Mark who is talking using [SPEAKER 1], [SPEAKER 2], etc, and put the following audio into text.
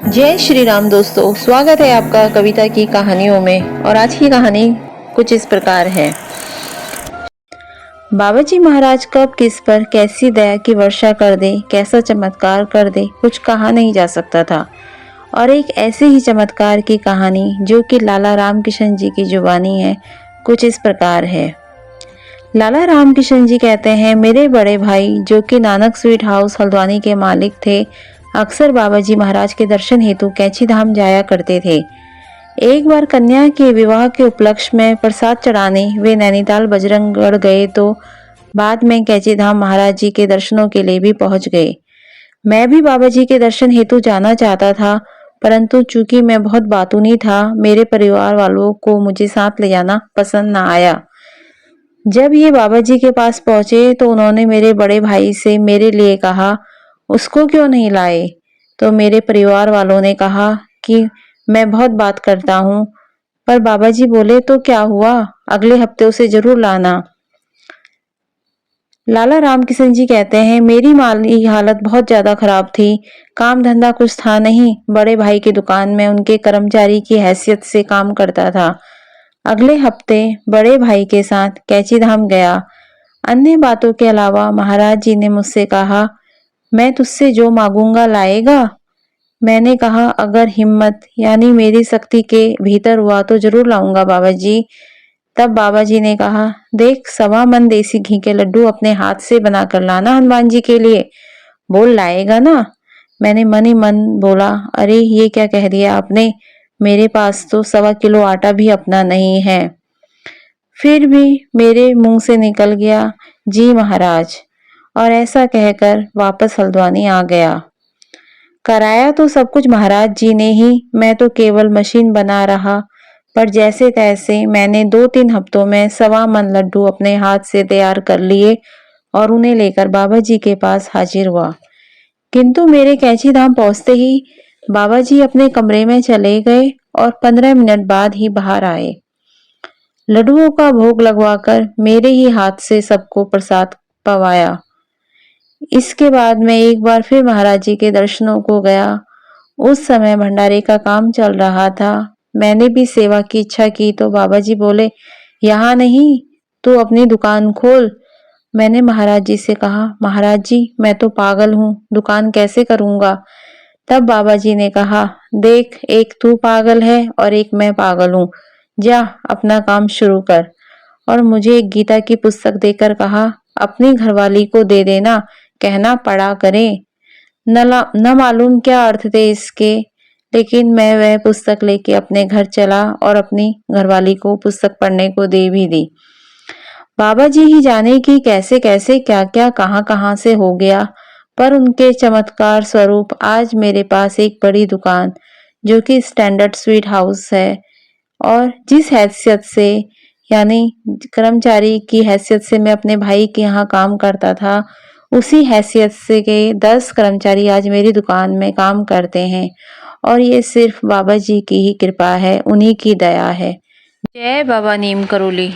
[SPEAKER 1] जय श्री राम दोस्तों, स्वागत है आपका कविता की कहानियों में। और आज की कहानी कुछ इस प्रकार है। बाबाजी महाराज कब किस पर कैसी दया की वर्षा कर दे, कैसा चमत्कार कर दे, कुछ कहा नहीं जा सकता था। और एक ऐसे ही चमत्कार की कहानी जो कि लाला राम किशन जी की जुबानी है, कुछ इस प्रकार है। लाला राम किशन जी कहते हैं, मेरे बड़े भाई जो कि नानक स्वीट हाउस हल्द्वानी के मालिक थे, अक्सर बाबाजी महाराज के दर्शन हेतु कैची धाम जाया करते थे। एक बार कन्या के विवाह के उपलक्ष्य में प्रसाद चढ़ाने वे नैनीताल बजरंगगढ़ गए तो बाद में कैची धाम महाराज जी के दर्शनों के लिए भी पहुंच गए। मैं भी बाबाजी के दर्शन हेतु जाना चाहता था, परंतु चूंकि मैं बहुत बातूनी था, मेरे परिवार वालों को मुझे साथ ले जाना पसंद न आया। जब ये बाबाजी के पास पहुंचे तो उन्होंने मेरे बड़े भाई से मेरे लिए कहा, उसको क्यों नहीं लाए? तो मेरे परिवार वालों ने कहा कि मैं बहुत बात करता हूँ। पर बाबाजी बोले, तो क्या हुआ, अगले हफ्ते उसे जरूर लाना। लाला राम किशन जी कहते हैं, मेरी माली हालत बहुत ज्यादा खराब थी, काम धंधा कुछ था नहीं। बड़े भाई की दुकान में उनके कर्मचारी की हैसियत से काम करता था। अगले हफ्ते बड़े भाई के साथ कैची धाम गया। अन्य बातों के अलावा महाराज जी ने मुझसे कहा, मैं तुझसे जो मांगूंगा लाएगा? मैंने कहा, अगर हिम्मत यानी मेरी शक्ति के भीतर हुआ तो जरूर लाऊंगा बाबाजी। तब बाबाजी ने कहा, देख 1.25 मन देसी घी के लड्डू अपने हाथ से बनाकर लाना हनुमान जी के लिए। बोल, लाएगा ना? मैंने मन ही मन बोला, अरे ये क्या कह दिया आपने, मेरे पास तो 1.25 किलो आटा भी अपना नहीं है। फिर भी मेरे मुंह से निकल गया, जी महाराज। और ऐसा कहकर वापस हल्द्वानी आ गया। कराया तो सब कुछ महाराज जी ने ही, मैं तो केवल मशीन बना रहा। पर जैसे तैसे मैंने 2-3 हफ्तों में 1.25 मन लड्डू अपने हाथ से तैयार कर लिए और उन्हें लेकर बाबा जी के पास हाजिर हुआ। किंतु मेरे कैची धाम पहुंचते ही बाबा जी अपने कमरे में चले गए और 15 मिनट बाद ही बाहर आए। लड्डुओं का भोग लगवाकर मेरे ही हाथ से सबको प्रसाद पवाया। इसके बाद मैं एक बार फिर महाराज जी के दर्शनों को गया। उस समय भंडारे का काम चल रहा था। मैंने भी सेवा की इच्छा की तो बाबा जी बोले, यहाँ नहीं, तू अपनी दुकान खोल। मैंने महाराज जी से कहा, महाराज जी मैं तो पागल हूँ, दुकान कैसे करूँगा? तब बाबा जी ने कहा, देख, एक तू पागल है और एक मैं पागल हूँ, जा अपना काम शुरू कर। और मुझे एक गीता की पुस्तक देकर कहा, अपनी घरवाली को दे देना, कहना पढ़ा करे। न मालूम क्या अर्थ थे इसके, लेकिन मैं वह पुस्तक लेके अपने घर चला और अपनी घरवाली को पुस्तक पढ़ने को दे भी दी। बाबा जी ही जाने की कैसे कैसे क्या क्या कहां कहां से हो गया, पर उनके चमत्कार स्वरूप आज मेरे पास एक बड़ी दुकान जो कि स्टैंडर्ड स्वीट हाउस है, और जिस हैसियत से यानी कर्मचारी की हैसियत से मैं अपने भाई के यहाँ काम करता था, उसी हैसियत से के 10 कर्मचारी आज मेरी दुकान में काम करते हैं। और ये सिर्फ बाबा जी की ही कृपा है, उन्हीं की दया है। जय बाबा नीम करोली।